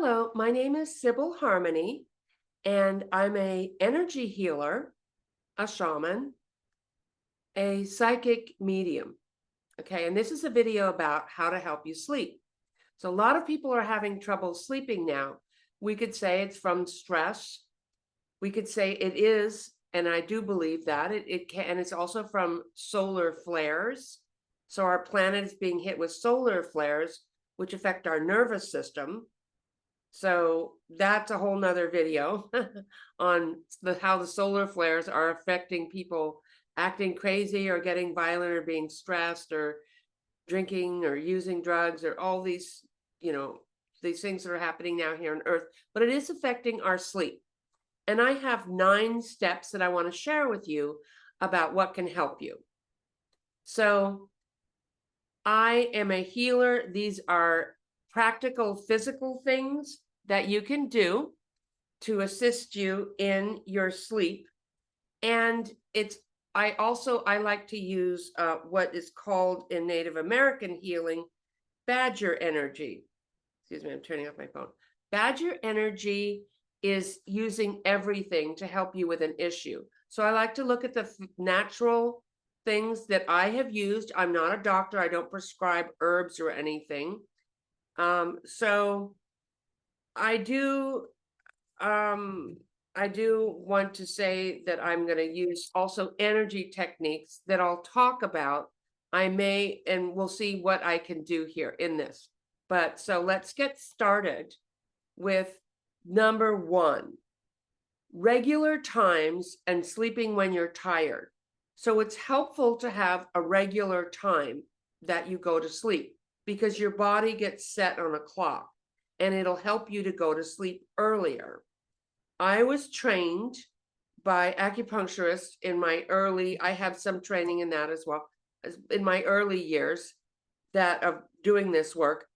Hello, my name is Sibyl Harmony, and I'm a energy healer, a shaman, a psychic medium. Okay, and this is a video about how to help you sleep. So a lot of people are having trouble sleeping now. We could say it's from stress. We could say it is, and I do believe that it can, and it's also from solar flares. So our planet is being hit with solar flares, which affect our nervous system. So that's a whole nother video on how the solar flares are affecting people acting crazy or getting violent or being stressed or drinking or using drugs or all these, these things that are happening now here on Earth. But it is affecting our sleep. And I have 9 steps that I want to share with you about what can help you. So I am a healer. These are practical physical things that you can do to assist you in your sleep. And I like to use what is called in Native American healing, badger energy. Excuse me, I'm turning off my phone. Badger energy is using everything to help you with an issue. So I like to look at the natural things that I have used. I'm not a doctor. I don't prescribe herbs or anything. So I do want to say that I'm going to use also energy techniques that I'll talk about. And we'll see what I can do here in this. But so let's get started with number 1, regular times and sleeping when you're tired. So it's helpful to have a regular time that you go to sleep because your body gets set on a clock and it'll help you to go to sleep earlier. I was trained by acupuncturists I have some training in that as well, in my early years of doing this work,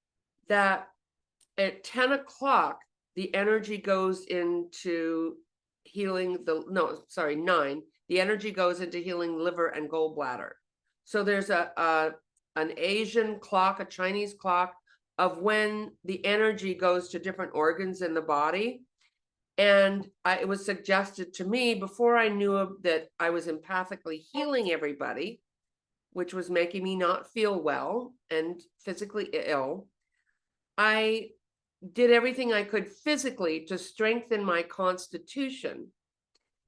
that at 10 o'clock, the energy goes into healing 9, the energy goes into healing liver and gallbladder. So there's an Asian clock, a Chinese clock of when the energy goes to different organs in the body. And it was suggested to me before I knew that I was empathically healing everybody, which was making me not feel well and physically ill. I did everything I could physically to strengthen my constitution.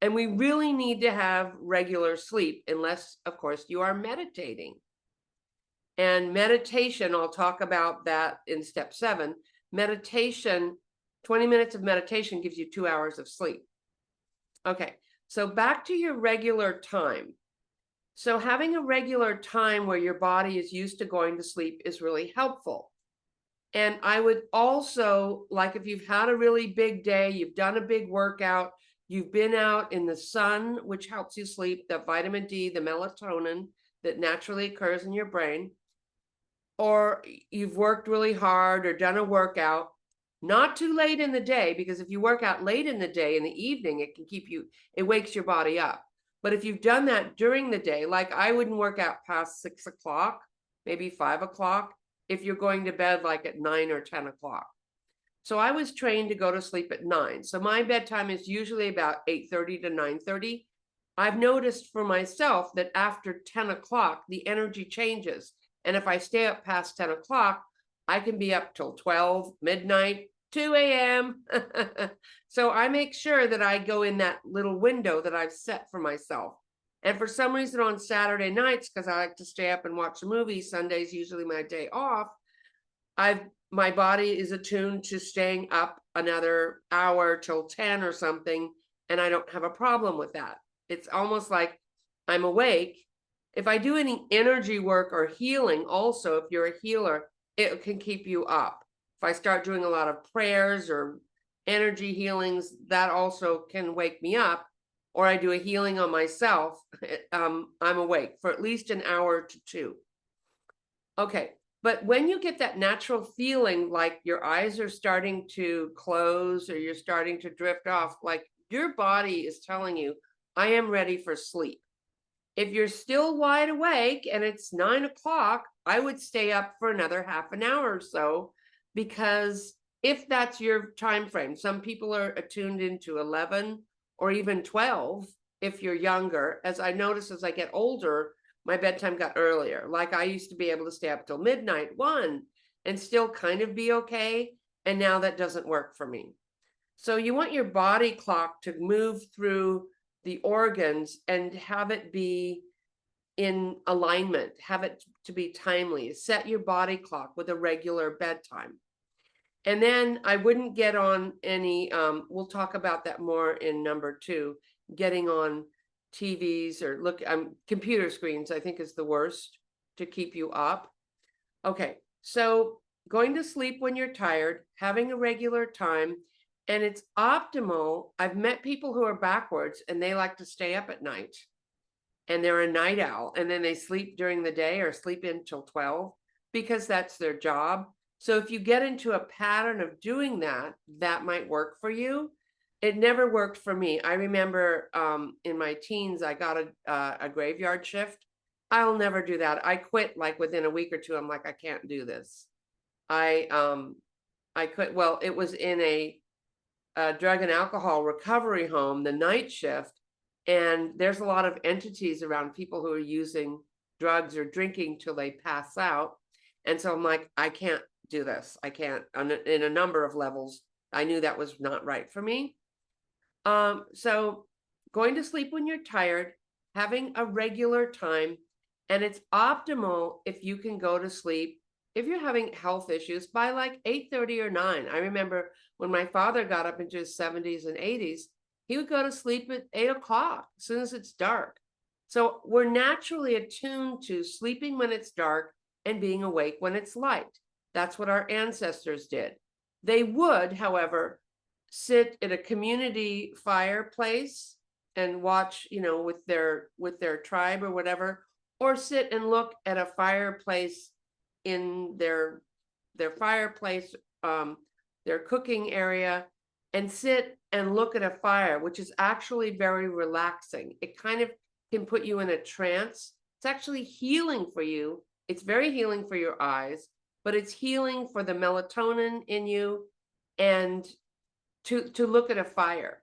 And we really need to have regular sleep, unless, of course, you are meditating. And meditation, I'll talk about that in step 7. Meditation, 20 minutes of meditation gives you 2 hours of sleep. Okay, so back to your regular time. So having a regular time where your body is used to going to sleep is really helpful. And I would also, like if you've had a really big day, you've done a big workout, you've been out in the sun, which helps you sleep, the vitamin D, the melatonin that naturally occurs in your brain, or you've worked really hard or done a workout, not too late in the day, because if you work out late in the day, in the evening, it wakes your body up. But if you've done that during the day, like I wouldn't work out past 6 o'clock, maybe 5 o'clock, if you're going to bed like at 9 or 10 o'clock. So I was trained to go to sleep at 9. So my bedtime is usually about 8:30 to 9:30. I've noticed for myself that after 10 o'clock, the energy changes. And if I stay up past 10 o'clock, I can be up till 12, midnight, 2 a.m. So I make sure that I go in that little window that I've set for myself. And for some reason on Saturday nights, because I like to stay up and watch a movie, Sunday's usually my day off, my body is attuned to staying up another hour till 10 or something, and I don't have a problem with that. It's almost like I'm awake. If I do any energy work or healing, also, if you're a healer, it can keep you up. If I start doing a lot of prayers or energy healings, that also can wake me up. Or I do a healing on myself, I'm awake for at least an hour to 2. Okay, but when you get that natural feeling like your eyes are starting to close or you're starting to drift off, like your body is telling you, I am ready for sleep. If you're still wide awake and it's 9 o'clock, I would stay up for another half an hour or so, because if that's your time frame. Some people are attuned into 11 or even 12 if you're younger. As I notice as I get older, my bedtime got earlier. Like I used to be able to stay up till midnight, 1, and still kind of be okay. And now that doesn't work for me. So you want your body clock to move through the organs and have it be in alignment, have it to be timely. Set your body clock with a regular bedtime. And then I wouldn't get on any, we'll talk about that more in number 2, getting on TVs or computer screens, I think is the worst to keep you up. Okay, so going to sleep when you're tired, having a regular time, and it's optimal. I've met people who are backwards and they like to stay up at night and they're a night owl and then they sleep during the day or sleep in till 12 because that's their job. So if you get into a pattern of doing that, that might work for you. It never worked for me. I remember in my teens, I got a graveyard shift. I'll never do that. I quit like within a week or 2. I'm like, I can't do this. I quit. Well, it was in a drug and alcohol recovery home, the night shift. And there's a lot of entities around, people who are using drugs or drinking till they pass out. And so I'm like, I can't do this. I can't, in a number of levels. I knew that was not right for me. So going to sleep when you're tired, having a regular time, and it's optimal if you can go to sleep, if you're having health issues, by like 8:30 or 9. I remember when my father got up into his 70s and 80s, he would go to sleep at 8 o'clock as soon as it's dark. So we're naturally attuned to sleeping when it's dark and being awake when it's light. That's what our ancestors did. They would, however, sit at a community fireplace and watch, with their tribe or whatever, or sit and look at a fireplace in their fireplace, their cooking area, and sit and look at a fire, which is actually very relaxing. It kind of can put you in a trance. It's actually healing for you. It's very healing for your eyes, but it's healing for the melatonin in you, and to look at a fire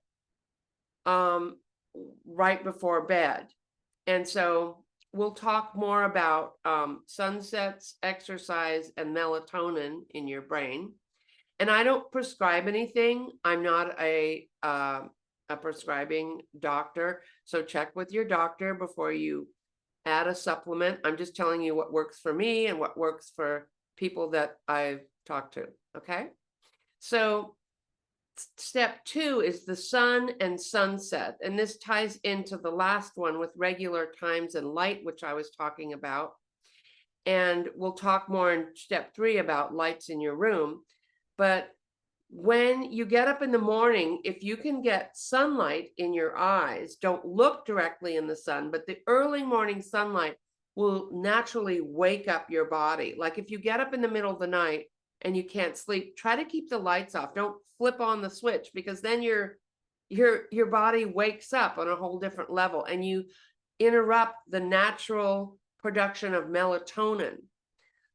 right before bed. And so we'll talk more about sunsets, exercise, and melatonin in your brain. And I don't prescribe anything. I'm not a prescribing doctor. So check with your doctor before you add a supplement. I'm just telling you what works for me and what works for people that I've talked to. Okay. So step 2 is the sun and sunset. And this ties into the last one with regular times and light, which I was talking about. And we'll talk more in step 3 about lights in your room. But when you get up in the morning, if you can get sunlight in your eyes, don't look directly in the sun, but the early morning sunlight will naturally wake up your body. Like if you get up in the middle of the night and you can't sleep, try to keep the lights off. Don't flip on the switch, because then your body wakes up on a whole different level and you interrupt the natural production of melatonin.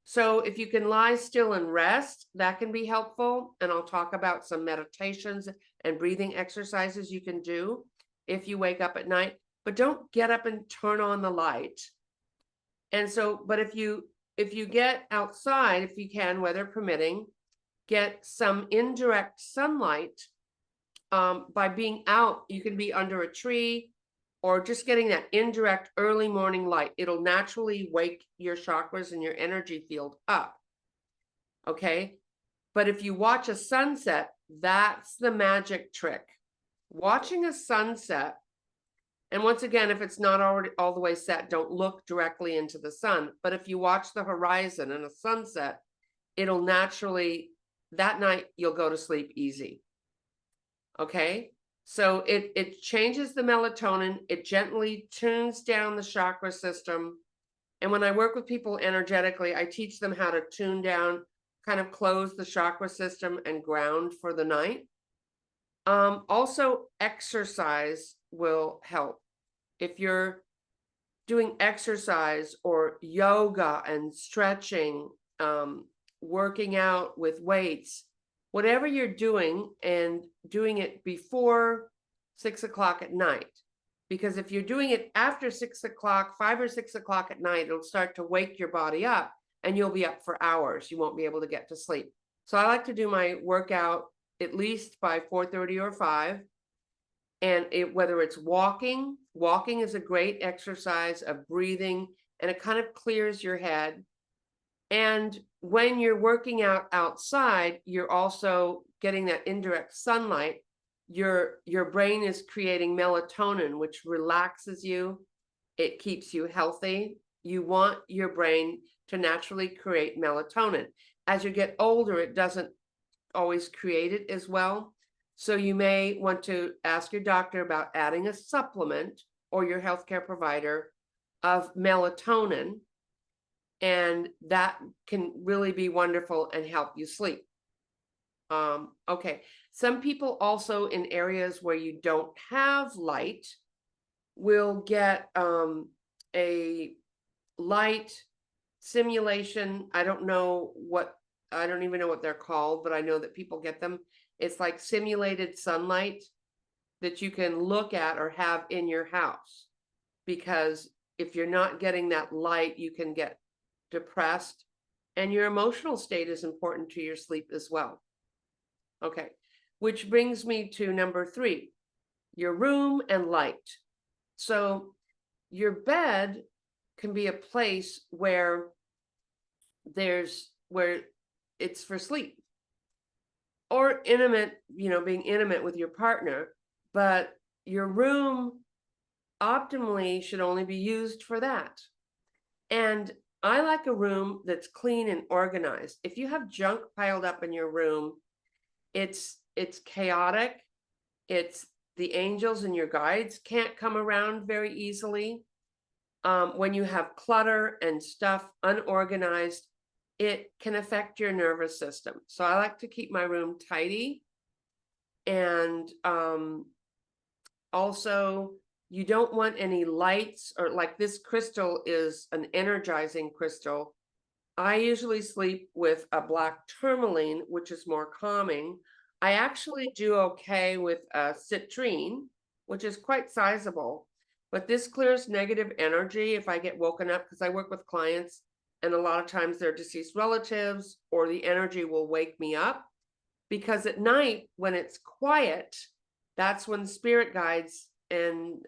So if you can lie still and rest, that can be helpful. And I'll talk about some meditations and breathing exercises you can do if you wake up at night, but don't get up and turn on the light. And so, but if you get outside, if you can, weather permitting, get some indirect sunlight by being out. You can be under a tree or just getting that indirect early morning light. It'll naturally wake your chakras and your energy field up. Okay. But if you watch a sunset, that's the magic trick. Watching a sunset, and once again, if it's not already all the way set, don't look directly into the sun. But if you watch the horizon and a sunset, it'll naturally, that night, you'll go to sleep easy. Okay. So it changes the melatonin. It gently tunes down the chakra system. And when I work with people energetically, I teach them how to tune down, kind of close the chakra system and ground for the night. Also, exercise will help. If you're doing exercise or yoga and stretching, working out with weights, whatever you're doing, and doing it before 6 o'clock at night. Because if you're doing it after 6 o'clock, 5 or 6 o'clock at night, it'll start to wake your body up and you'll be up for hours. You won't be able to get to sleep. So I like to do my workout at least by 4:30 or 5. And whether it's walking is a great exercise of breathing, and it kind of clears your head. And when you're working out outside, you're also getting that indirect sunlight. Your brain is creating melatonin, which relaxes you. It keeps you healthy. You want your brain to naturally create melatonin. As you get older, it doesn't always create it as well. So you may want to ask your doctor about adding a supplement, or your healthcare provider, of melatonin, and that can really be wonderful and help you sleep. Okay, some people also in areas where you don't have light will get a light simulation. I don't even know what they're called, but I know that people get them. It's like simulated sunlight that you can look at or have in your house, because if you're not getting that light, you can get depressed, and your emotional state is important to your sleep as well. Okay, which brings me to number 3, your room and light. So your bed can be a place where it's for sleep, or intimate, being intimate with your partner, but your room optimally should only be used for that. And I like a room that's clean and organized. If you have junk piled up in your room, it's chaotic. It's the angels and your guides can't come around very easily. When you have clutter and stuff unorganized, it can affect your nervous system. So I like to keep my room tidy. And also, you don't want any lights, or like this crystal is an energizing crystal. I usually sleep with a black tourmaline, which is more calming. I actually do okay with a citrine, which is quite sizable, but this clears negative energy if I get woken up, because I work with clients and a lot of times they're deceased relatives, or the energy will wake me up. Because at night, when it's quiet, that's when spirit guides, and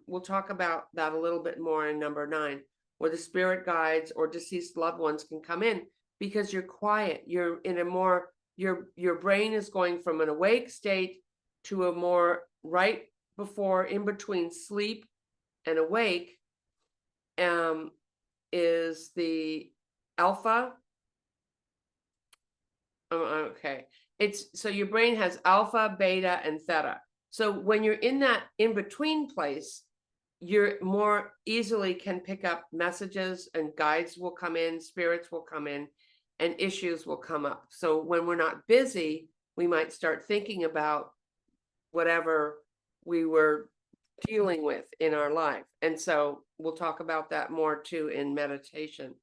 we'll talk about that a little bit more in number 9, where the spirit guides or deceased loved ones can come in, because you're quiet. You're in a more, your brain is going from an awake state to a more right before, in between sleep and awake, is the alpha. Okay. So your brain has alpha, beta, and theta. So when you're in that in-between place, you're more easily can pick up messages, and guides will come in, spirits will come in, and issues will come up. So when we're not busy, we might start thinking about whatever we were dealing with in our life. And so we'll talk about that more too in meditation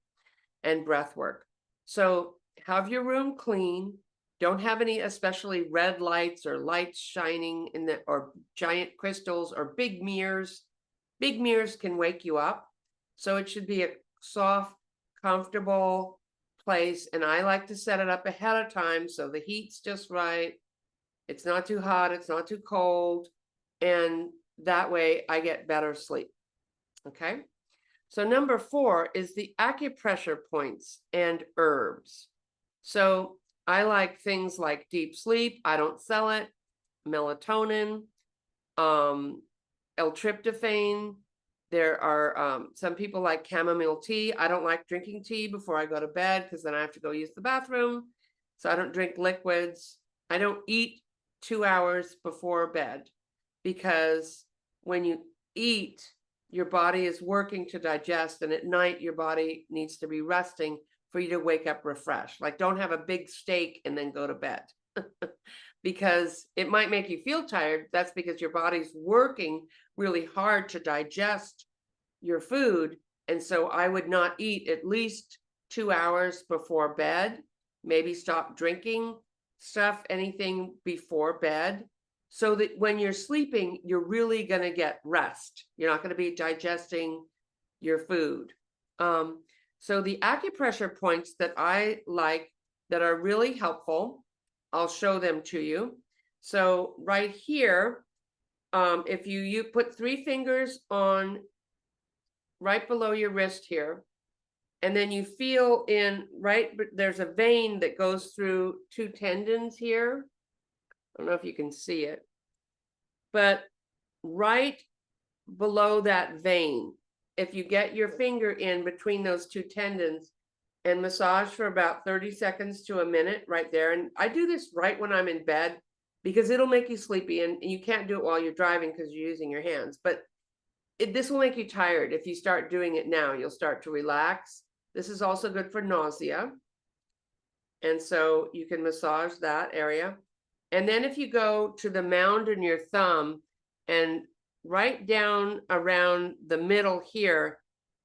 and breath work. So have your room clean. Don't have any especially red lights or lights shining in the, or giant crystals or big mirrors. Big mirrors can wake you up. So it should be a soft, comfortable place. And I like to set it up ahead of time so the heat's just right. It's not too hot, it's not too cold. And that way I get better sleep. Okay. So number 4 is the acupressure points and herbs. So I like things like deep sleep. I don't sell it. Melatonin, L-tryptophan. There are some people like chamomile tea. I don't like drinking tea before I go to bed, because then I have to go use the bathroom. So I don't drink liquids. I don't eat 2 hours before bed, because when you eat, your body is working to digest, and at night your body needs to be resting for you to wake up refreshed. Like, don't have a big steak and then go to bed because it might make you feel tired. That's because your body's working really hard to digest your food. And so I would not eat at least 2 hours before bed, maybe stop drinking stuff, anything before bed, so that when you're sleeping, you're really going to get rest. You're not going to be digesting your food. So the acupressure points that I like that are really helpful, I'll show them to you. So right here, if you put 3 fingers on right below your wrist here, and then you feel in there's a vein that goes through 2 tendons here. I don't know if you can see it, but right below that vein, if you get your finger in between those 2 tendons and massage for about 30 seconds to a minute right there. And I do this right when I'm in bed because it'll make you sleepy, and you can't do it while you're driving because you're using your hands, but this will make you tired. If you start doing it now, you'll start to relax. This is also good for nausea. And so you can massage that area. And then if you go to the mound in your thumb and right down around the middle here,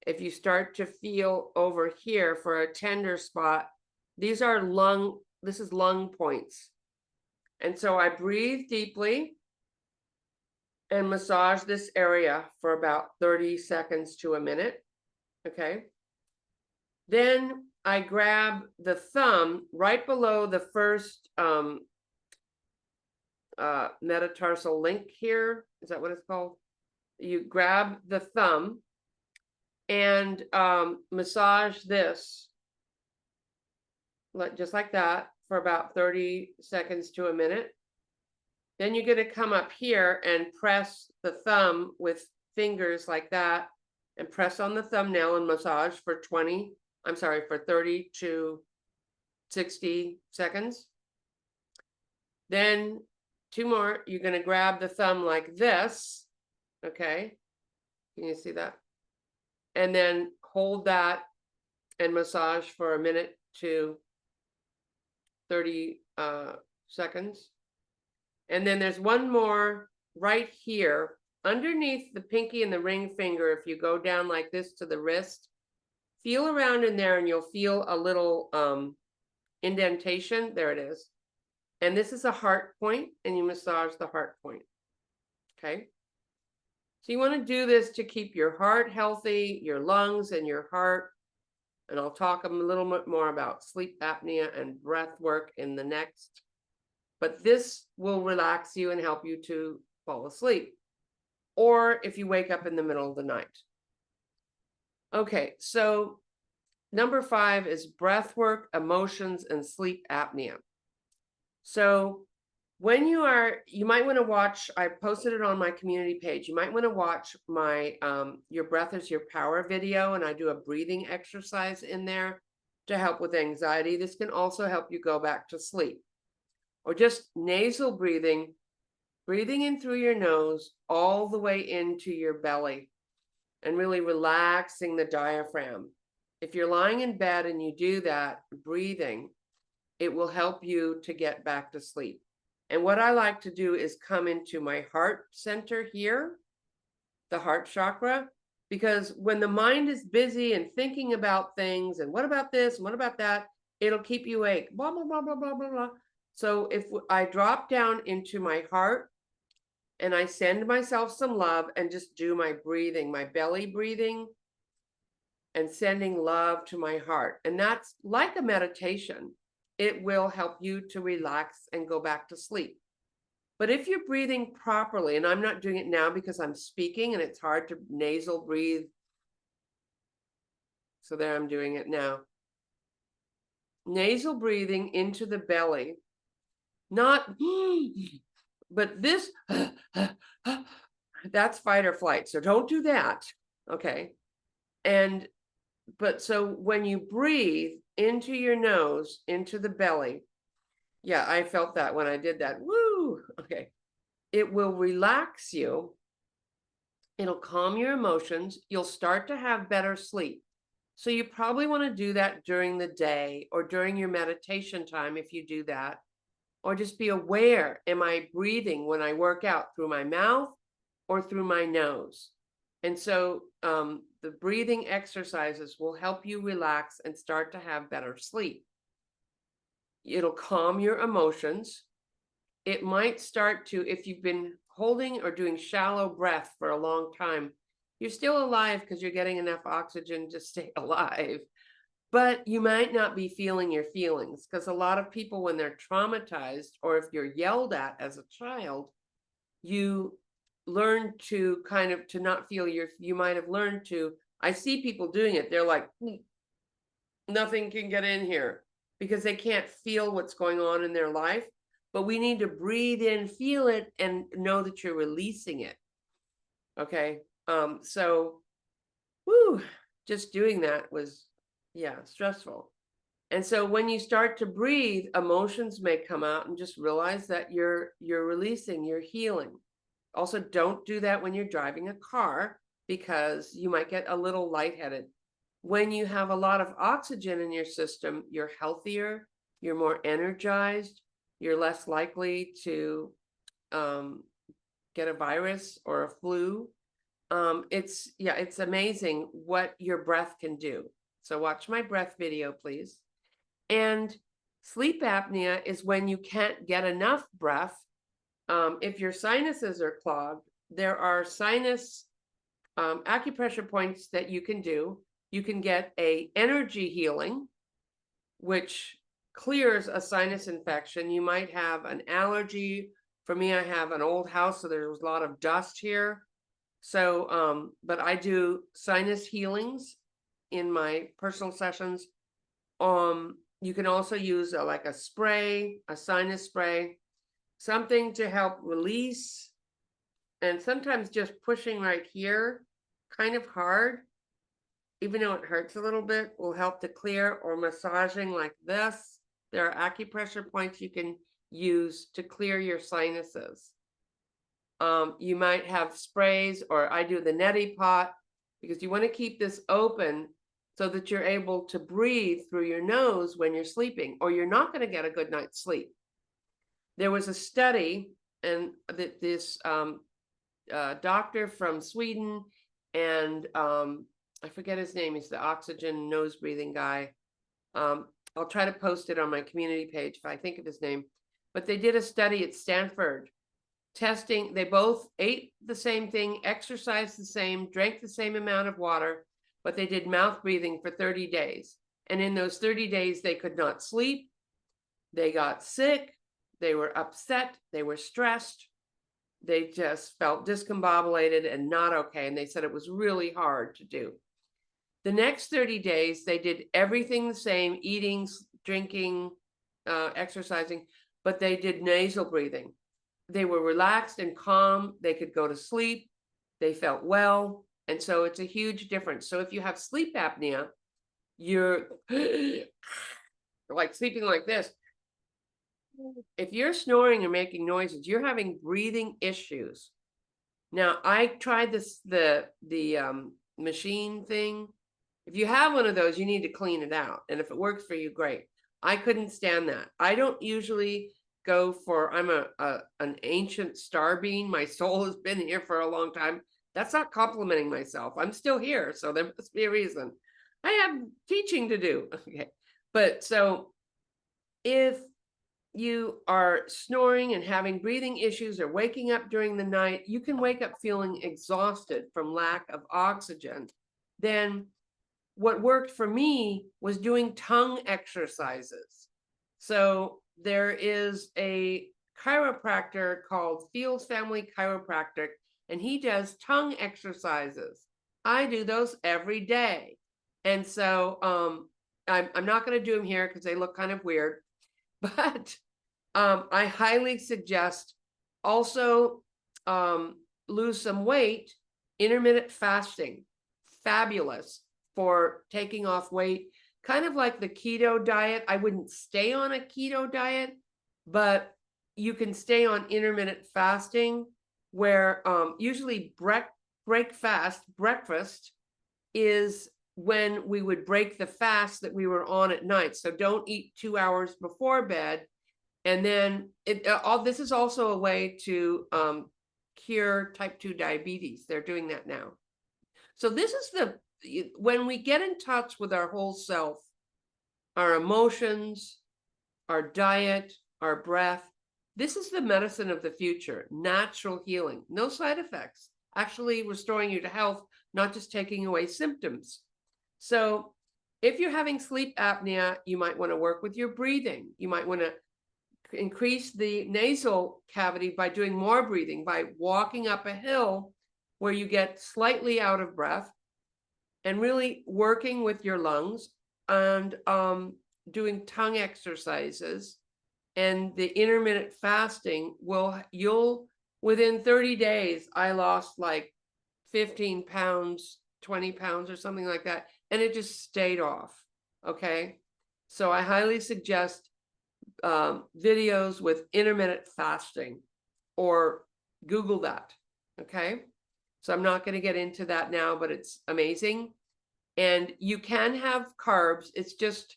if you start to feel over here for a tender spot, this is lung points. And so I breathe deeply and massage this area for about 30 seconds to a minute. Okay. Then I grab the thumb right below the first metatarsal link here. Is that what it's called? You grab the thumb and massage this just like that for about 30 seconds to a minute. Then you're going to come up here and press the thumb with fingers like that and press on the thumbnail and massage for 30 to 60 seconds. Then 2 more, you're going to grab the thumb like this. Okay. Can you see that? And then hold that and massage for a minute to 30 seconds. And then there's one more right here underneath the pinky and the ring finger. If you go down like this to the wrist, feel around in there and you'll feel a little indentation. There it is. And this is a heart point, and you massage the heart point. Okay. So you want to do this to keep your heart healthy, your lungs and your heart. And I'll talk a little bit more about sleep apnea and breath work in the next. But this will relax you and help you to fall asleep, or if you wake up in the middle of the night. Okay, so number 5 is breath work, emotions, and sleep apnea. So when you might want to watch, I posted it on my community page. You might want to watch my Your Breath is Your Power video, and I do a breathing exercise in there to help with anxiety. This can also help you go back to sleep. Or just nasal breathing, breathing in through your nose all the way into your belly and really relaxing the diaphragm. If you're lying in bed and you do that breathing, it will help you to get back to sleep. And what I like to do is come into my heart center here, the heart chakra, because when the mind is busy and thinking about things and what about this and what about that, it'll keep you awake, blah, blah, blah, blah, blah, blah, blah. So if I drop down into my heart and I send myself some love and just do my breathing, my belly breathing, and sending love to my heart. And that's like a meditation. It will help you to relax and go back to sleep. But if you're breathing properly, and I'm not doing it now because I'm speaking and it's hard to nasal breathe. So there, I'm doing it now. Nasal breathing into the belly. Not, but this, that's fight or flight. So don't do that. Okay. But so when you breathe into your nose, into the belly, yeah, I felt that when I did that. Woo. Okay. It will relax you. It'll calm your emotions. You'll start to have better sleep. So you probably want to do that during the day or during your meditation time if you do that. Or just be aware, am I breathing when I work out through my mouth or through my nose? And so the breathing exercises will help you relax and start to have better sleep. It'll calm your emotions. It might start to, if you've been holding or doing shallow breath for a long time, you're still alive because you're getting enough oxygen to stay alive. But you might not be feeling your feelings, because a lot of people, when they're traumatized, or if you're yelled at as a child, you learn to kind of to not feel you might have learned to, I see people doing it, they're like, nothing can get in here, because they can't feel what's going on in their life. But we need to breathe in, feel it, and know that you're releasing it. Okay. So whoo, just doing that was, yeah, stressful. And so when you start to breathe, emotions may come out, and just realize that you're releasing, you're healing. Also, don't do that when you're driving a car, because you might get a little lightheaded. When you have a lot of oxygen in your system, you're healthier, you're more energized, you're less likely to get a virus or a flu. It's amazing what your breath can do. So watch my breath video, please. And sleep apnea is when you can't get enough breath. If your sinuses are clogged, there are sinus acupressure points that you can do. You can get a energy healing, which clears a sinus infection. You might have an allergy. For me, I have an old house, so there's a lot of dust here. So, but I do sinus healings in my personal sessions. You can also use like a spray, a sinus spray, something to help release. And sometimes just pushing right here, kind of hard, even though it hurts a little bit, will help to clear, or massaging like this. There are acupressure points you can use to clear your sinuses. You might have sprays, or I do the neti pot, because you want to keep this open so that you're able to breathe through your nose when you're sleeping, or you're not going to get a good night's sleep. There was a study, and that this doctor from Sweden, and I forget his name, he's the oxygen nose breathing guy. I'll try to post it on my community page if I think of his name. But they did a study at Stanford, testing, they both ate the same thing, exercised the same, drank the same amount of water, but they did mouth breathing for 30 days. And in those 30 days, they could not sleep, they got sick, they were upset, they were stressed, they just felt discombobulated and not okay. And they said it was really hard to do. The next 30 days, they did everything the same, eating, drinking, exercising, but they did nasal breathing. They were relaxed and calm. They could go to sleep. They felt well. And so it's a huge difference. So if you have sleep apnea, you're like sleeping like this. If you're snoring or making noises, you're having breathing issues. Now, I tried the machine thing. If you have one of those, you need to clean it out. And if it works for you, great. I couldn't stand that. I don't usually go for, I'm an ancient star being. My soul has been here for a long time. That's not complimenting myself. I'm still here, so there must be a reason. I have teaching to do. Okay. But so if you are snoring and having breathing issues, or waking up during the night, you can wake up feeling exhausted from lack of oxygen. Then what worked for me was doing tongue exercises. So there is a chiropractor called Fields Family Chiropractic, and he does tongue exercises. I do those every day. And so I'm not going to do them here because they look kind of weird, but I highly suggest also lose some weight. Intermittent fasting, fabulous for taking off weight. Kind of like the keto diet. I wouldn't stay on a keto diet, but you can stay on intermittent fasting, where usually breakfast is when we would break the fast that we were on at night. So don't eat 2 hours before bed. And then this is also a way to cure type 2 diabetes. They're doing that now. So this is when we get in touch with our whole self, our emotions, our diet, our breath. This is the medicine of the future, natural healing, no side effects, actually restoring you to health, not just taking away symptoms. So if you're having sleep apnea, you might want to work with your breathing. You might want to increase the nasal cavity by doing more breathing, by walking up a hill where you get slightly out of breath and really working with your lungs and doing tongue exercises. And the intermittent fasting you'll within 30 days, I lost like 15 pounds, 20 pounds or something like that. And it just stayed off. Okay. So I highly suggest videos with intermittent fasting, or Google that. Okay. So I'm not going to get into that now, but it's amazing. And you can have carbs. It's just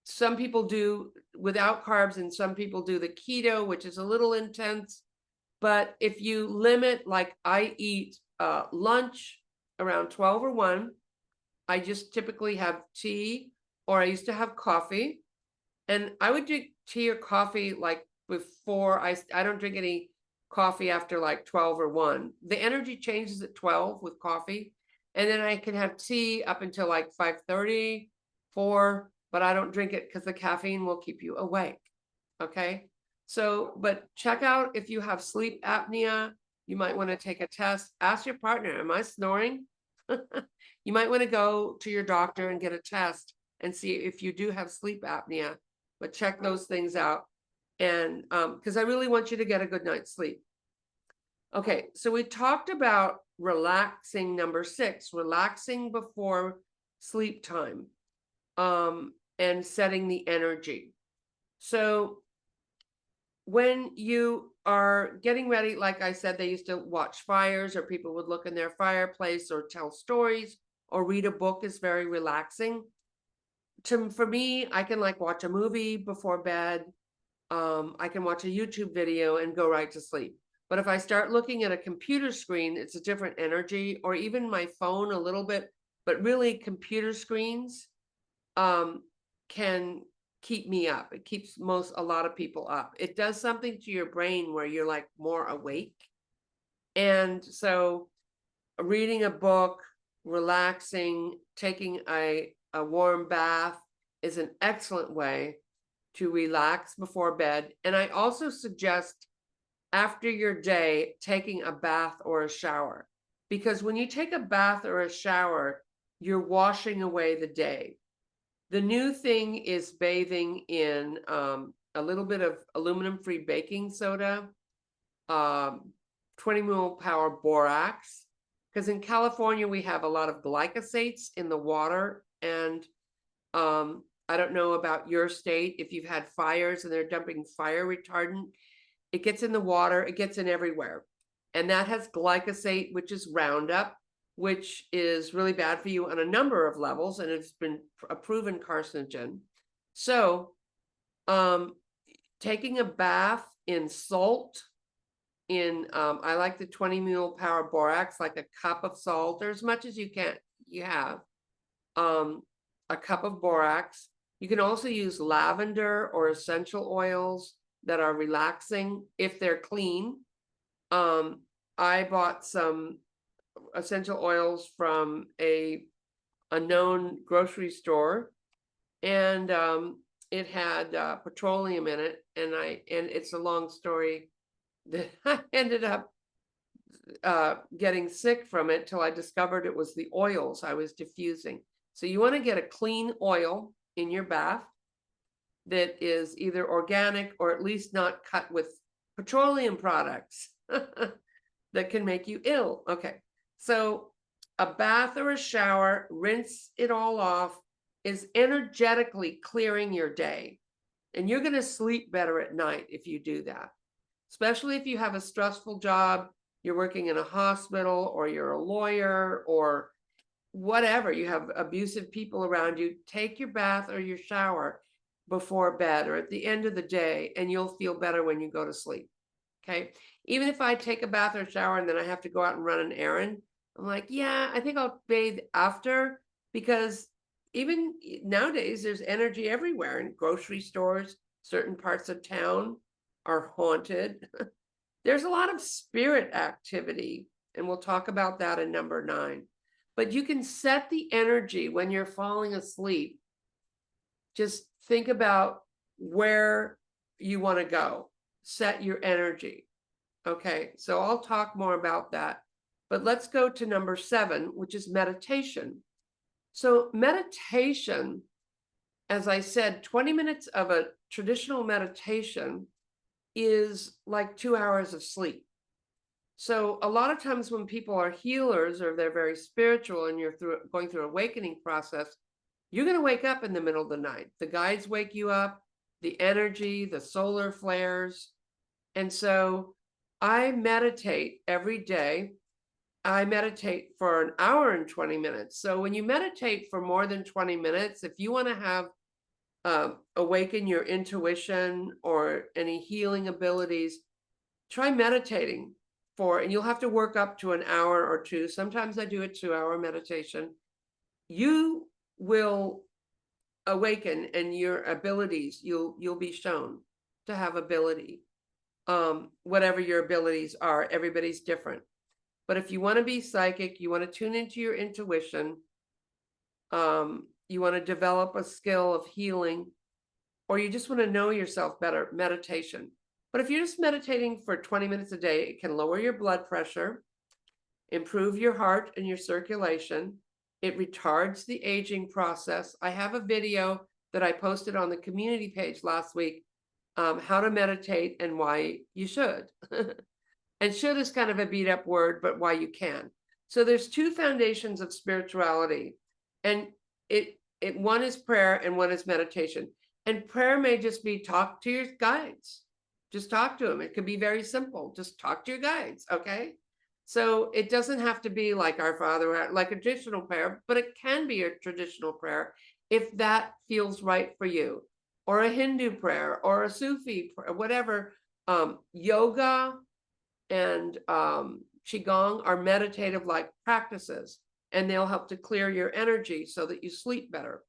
some people do without carbs and some people do the keto, which is a little intense. But if you limit, like I eat lunch around 12 or 1, I just typically have tea, or I used to have coffee. And I would drink tea or coffee like before. I don't drink any coffee after like 12 or 1. The energy changes at 12 with coffee. And then I can have tea up until like 5:30, 4, but I don't drink it because the caffeine will keep you awake. Okay. So, but check out if you have sleep apnea. You might want to take a test. Ask your partner, am I snoring? You might want to go to your doctor and get a test and see if you do have sleep apnea, but check those things out. And because I really want you to get a good night's sleep. Okay, so we talked about relaxing, number 6, relaxing before sleep time, and setting the energy. So when you are getting ready, like I said, they used to watch fires, or people would look in their fireplace or tell stories or read a book is very relaxing. For me, I can like watch a movie before bed. I can watch a YouTube video and go right to sleep. But if I start looking at a computer screen, it's a different energy, or even my phone a little bit, but really computer screens can keep me up. It keeps a lot of people up. It does something to your brain where you're like more awake. And so reading a book, relaxing, taking a warm bath is an excellent way to relax before bed. And I also suggest after your day, taking a bath or a shower, because when you take a bath or a shower, you're washing away the day. The new thing is bathing in a little bit of aluminum-free baking soda, 20 millpower borax, because in California, we have a lot of glycosates in the water. And I don't know about your state, if you've had fires and they're dumping fire retardant, it gets in the water, it gets in everywhere. And that has glyphosate, which is Roundup, which is really bad for you on a number of levels, and it's been a proven carcinogen. So taking a bath in salt, I like the 20 millpower borax, like a cup of salt, or as much as you have, a cup of borax. You can also use lavender or essential oils that are relaxing if they're clean. I bought some essential oils from a known grocery store, and it had petroleum in it, and it's a long story that I ended up getting sick from it till I discovered it was the oils I was diffusing. So you want to get a clean oil in your bath that is either organic or at least not cut with petroleum products that can make you ill. Okay, so a bath or a shower, rinse it all off, is energetically clearing your day. And you're going to sleep better at night if you do that, especially if you have a stressful job, you're working in a hospital, or you're a lawyer, or whatever, you have abusive people around you. Take your bath or your shower before bed or at the end of the day, and you'll feel better when you go to sleep. Okay. Even if I take a bath or shower and then I have to go out and run an errand, I'm like, yeah, I think I'll bathe after, because even nowadays, there's energy everywhere in grocery stores. Certain parts of town are haunted. There's a lot of spirit activity, and we'll talk about that in number 9. But you can set the energy when you're falling asleep. Just think about where you want to go. Set your energy. Okay, so I'll talk more about that. But let's go to number 7, which is meditation. So meditation, as I said, 20 minutes of a traditional meditation is like 2 hours of sleep. So a lot of times when people are healers or they're very spiritual and you're going through an awakening process, you're going to wake up in the middle of the night. The guides wake you up, the energy, the solar flares. And so I meditate every day. I meditate for an hour and 20 minutes. So when you meditate for more than 20 minutes, if you want to have awaken your intuition or any healing abilities, try meditating and you'll have to work up to an hour or 2. Sometimes I do a 2-hour meditation. You will awaken, and your abilities, you'll be shown to have ability. Whatever your abilities are, everybody's different. But if you want to be psychic, you want to tune into your intuition, you want to develop a skill of healing, or you just want to know yourself better, meditation. But if you're just meditating for 20 minutes a day, it can lower your blood pressure, improve your heart and your circulation. It retards the aging process. I have a video that I posted on the community page last week, how to meditate and why you should. And should is kind of a beat up word, but why you can. So there's 2 foundations of spirituality, and one is prayer and one is meditation. And prayer may just be talk to your guides. Just talk to them. It could be very simple. Just talk to your guides, okay? So it doesn't have to be like Our Father, like a traditional prayer, but it can be a traditional prayer if that feels right for you, or a Hindu prayer, or a Sufi prayer, whatever. Yoga and Qigong are meditative-like practices, and they'll help to clear your energy so that you sleep better.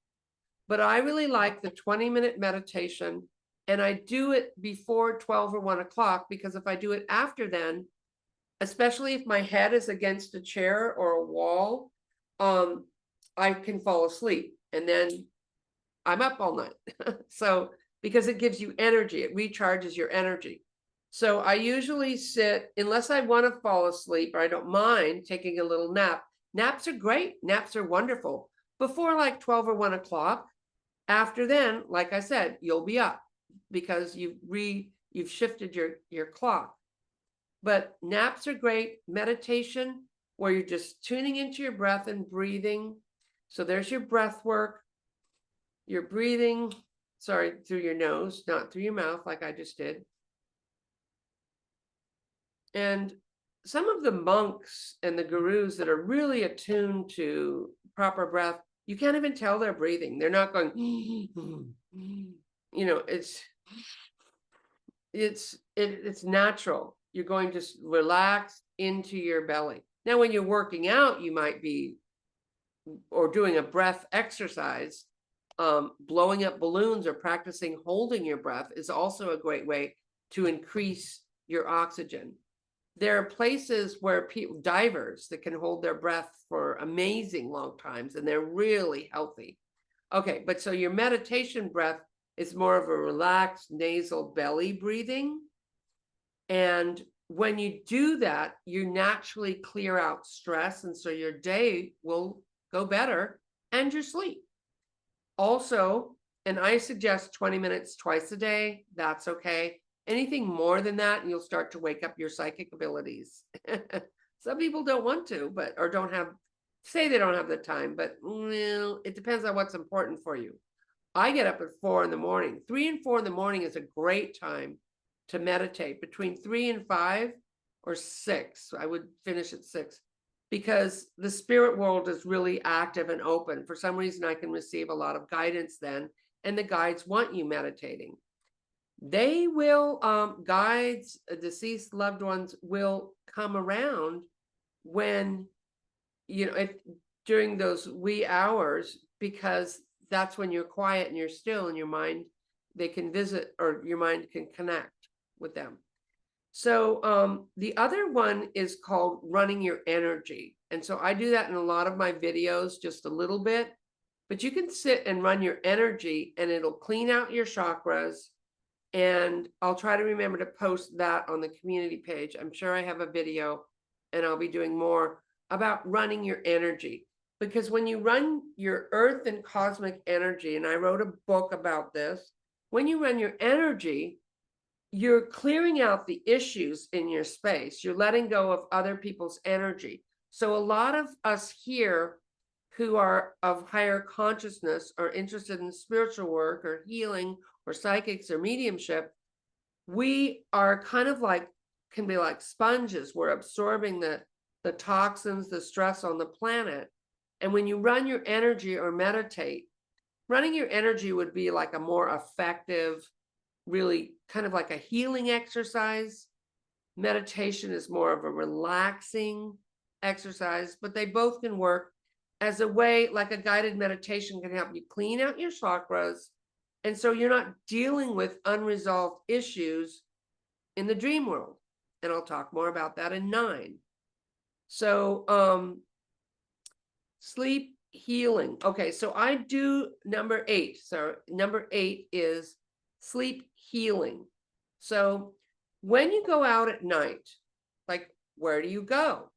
But I really like the 20-minute meditation, and I do it before 12 or 1 o'clock, because if I do it after then, especially if my head is against a chair or a wall, I can fall asleep, and then I'm up all night. So, because it gives you energy, it recharges your energy. So I usually sit, unless I want to fall asleep, or I don't mind taking a little nap. Naps are great. Naps are wonderful. Before like 12 or 1 o'clock. After then, like I said, you'll be up because you've shifted your clock. But naps are great. Meditation, where you're just tuning into your breath and breathing. So there's your breath work. You're breathing, through your nose, not through your mouth like I just did. And some of the monks and the gurus that are really attuned to proper breath, you can't even tell they're breathing. They're not going, it's natural. You're going to relax into your belly. Now, when you're working out, you might be, or doing a breath exercise, blowing up balloons or practicing holding your breath is also a great way to increase your oxygen. There are places where divers that can hold their breath for amazing long times, and they're really healthy. Okay, but so your meditation breath is more of a relaxed nasal belly breathing. And when you do that, you naturally clear out stress, and so your day will go better and your sleep. Also, and I suggest 20 minutes twice a day. That's okay. Anything more than that, and you'll start to wake up your psychic abilities. Some people don't want to, or say they don't have the time, but it depends on what's important for you. I get up at 4 in the morning. 3 and 4 in the morning is a great time to meditate. Between 3 and 5 or 6, I would finish at 6, because the spirit world is really active and open. For some reason, I can receive a lot of guidance then, and the guides want you meditating. They will, guides, deceased loved ones will come around when, during those wee hours, because that's when you're quiet and you're still and your mind, they can visit, or your mind can connect with them. So the other one is called running your energy. And so I do that in a lot of my videos, just a little bit, but you can sit and run your energy and it'll clean out your chakras. And I'll try to remember to post that on the community page. I'm sure I have a video, and I'll be doing more about running your energy. Because when you run your earth and cosmic energy, and I wrote a book about this, when you run your energy, you're clearing out the issues in your space. You're letting go of other people's energy. So a lot of us here who are of higher consciousness or interested in spiritual work or healing or psychics or mediumship, we are kind of like, can be like sponges. We're absorbing the toxins, the stress on the planet. And when you run your energy or meditate, running your energy would be like a more effective, really kind of like a healing exercise. Meditation is more of a relaxing exercise, but they both can work as a way, like a guided meditation can help you clean out your chakras. And so you're not dealing with unresolved issues in the dream world. And I'll talk more about that in 9. So sleep healing. Okay, so I do number 8. So number 8 is sleep healing. So when you go out at night, like, where do you go?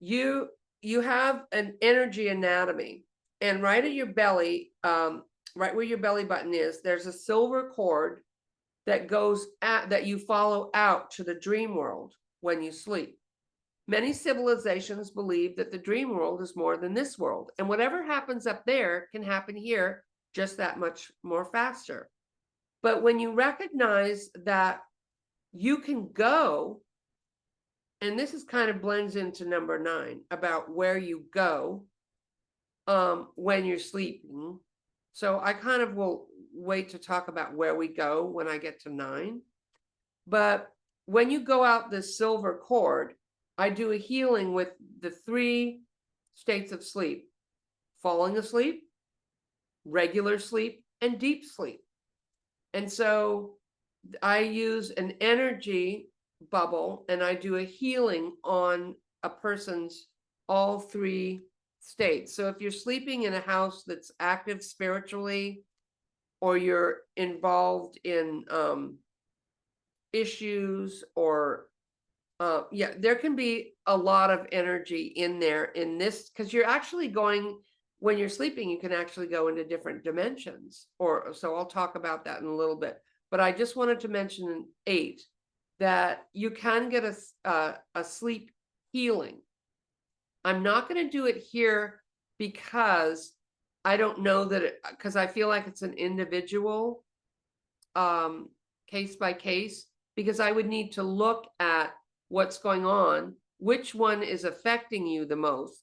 You have an energy anatomy, and right at your belly, right where your belly button is, there's a silver cord that goes that you follow out to the dream world when you sleep. Many civilizations believe that the dream world is more than this world, and whatever happens up there can happen here just that much more faster. But when you recognize that you can go, and this is kind of blends into number 9 about where you go when you're sleeping. So I kind of will wait to talk about where we go when I get to 9. But when you go out this silver cord, I do a healing with the 3 states of sleep: falling asleep, regular sleep, and deep sleep. And so I use an energy bubble, and I do a healing on a person's all 3 states. So if you're sleeping in a house that's active spiritually, or you're involved in issues, or yeah, there can be a lot of energy in there in this, because you're actually going, when you're sleeping, you can actually go into different dimensions. Or so I'll talk about that in a little bit. But I just wanted to mention in 8 that you can get a sleep healing. I'm not going to do it here because I don't know that it, because I feel like it's an individual case by case, because I would need to look at what's going on, which one is affecting you the most.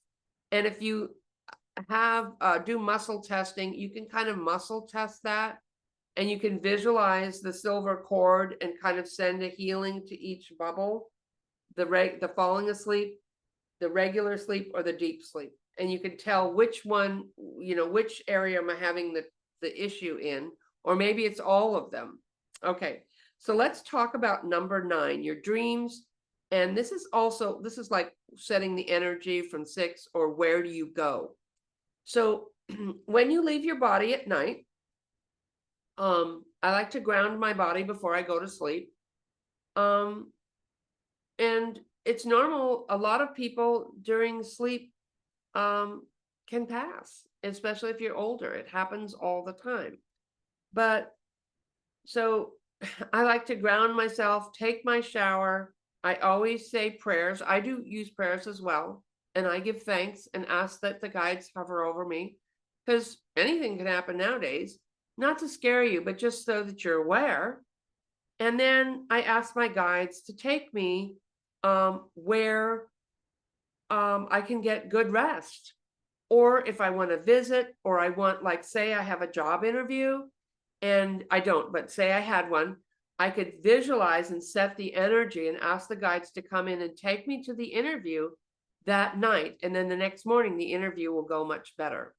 And if you have do muscle testing, you can kind of muscle test that, and you can visualize the silver cord and kind of send a healing to each bubble, the falling asleep, the regular sleep, or the deep sleep. And you can tell which one, which area am I having the issue in, or maybe it's all of them. Okay, so let's talk about number 9, your dreams. And this is like setting the energy from 6, or where do you go? So when you leave your body at night, I like to ground my body before I go to sleep. And it's normal. A lot of people during sleep can pass, especially if you're older. It happens all the time. But so I like to ground myself, take my shower. I always say prayers. I do use prayers as well. And I give thanks and ask that the guides hover over me, because anything can happen nowadays. Not to scare you, but just so that you're aware. And then I ask my guides to take me where I can get good rest. Or if I want to visit, or I want, like, say I have a job interview, and I don't, but say I had one, I could visualize and set the energy and ask the guides to come in and take me to the interview that night. And then the next morning, the interview will go much better.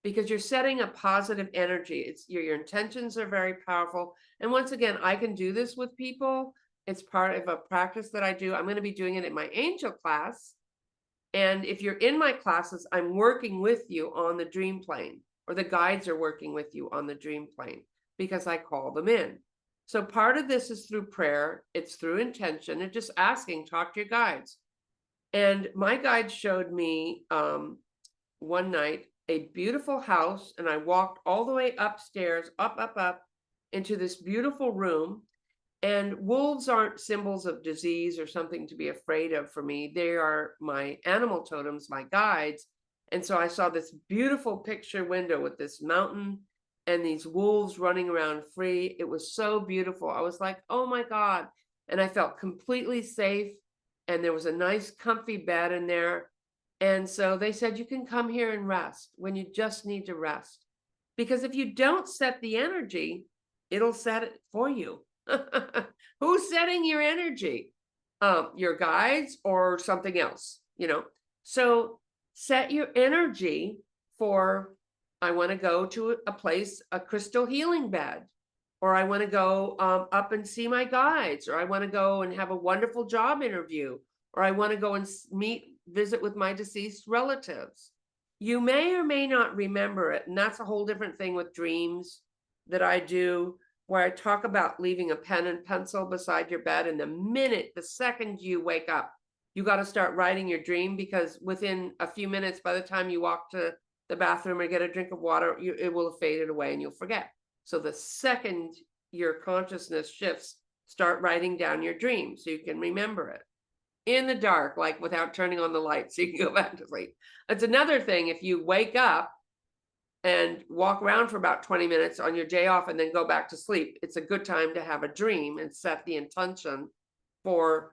because you're setting a positive energy. It's your intentions are very powerful. And once again, I can do this with people. It's part of a practice that I do. I'm going to be doing it in my angel class. And if you're in my classes, I'm working with you on the dream plane, or the guides are working with you on the dream plane because I call them in. So part of this is through prayer, it's through intention, and just asking, talk to your guides. And my guide showed me one night a beautiful house, and I walked all the way upstairs, up into this beautiful room. And wolves aren't symbols of disease or something to be afraid of for me. They are my animal totems, my guides. And so I saw this beautiful picture window with this mountain and these wolves running around free. It was so beautiful. I was like, oh my God. And I felt completely safe. And there was a nice, comfy bed in there. And so they said, you can come here and rest when you just need to rest. Because if you don't set the energy, it'll set it for you. Who's setting your energy? Your guides or something else, So set your energy for, I want to go to a place, a crystal healing bed, or I want to go up and see my guides, or I want to go and have a wonderful job interview, or I want to go and visit with my deceased relatives. You may or may not remember it. And that's a whole different thing with dreams that I do, where I talk about leaving a pen and pencil beside your bed. And the second you wake up, you got to start writing your dream, because within a few minutes, by the time you walk to the bathroom or get a drink of water, it will have faded away and you'll forget. So the second your consciousness shifts, start writing down your dream so you can remember it in the dark, like without turning on the light, so you can go back to sleep. It's another thing if you wake up and walk around for about 20 minutes on your day off and then go back to sleep. It's a good time to have a dream and set the intention for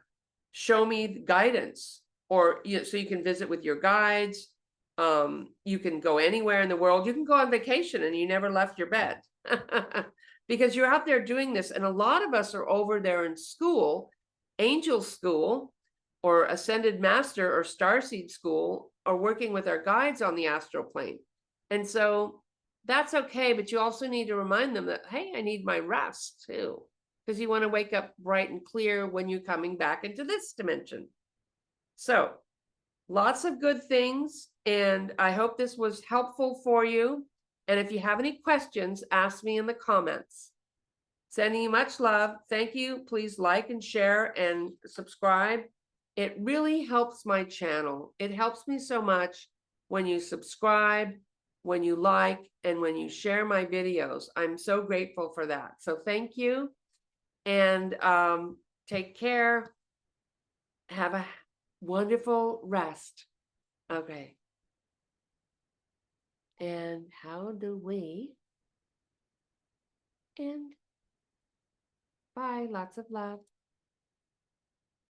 show me guidance, or so you can visit with your guides. You can go anywhere in the world. You can go on vacation and you never left your bed because you're out there doing this. And a lot of us are over there in school, angel school, or ascended master or starseed school, or working with our guides on the astral plane. And so that's okay, but you also need to remind them that, hey, I need my rest too, because you want to wake up bright and clear when you're coming back into this dimension. So lots of good things, and I hope this was helpful for you. And if you have any questions, ask me in the comments. Sending you much love. Thank you. Please like and share and subscribe. It really helps my channel. It helps me so much when you subscribe, when you like, and when you share my videos. I'm so grateful for that. So thank you, and take care. Have a wonderful rest. Okay. And how do we end? Bye. Lots of love.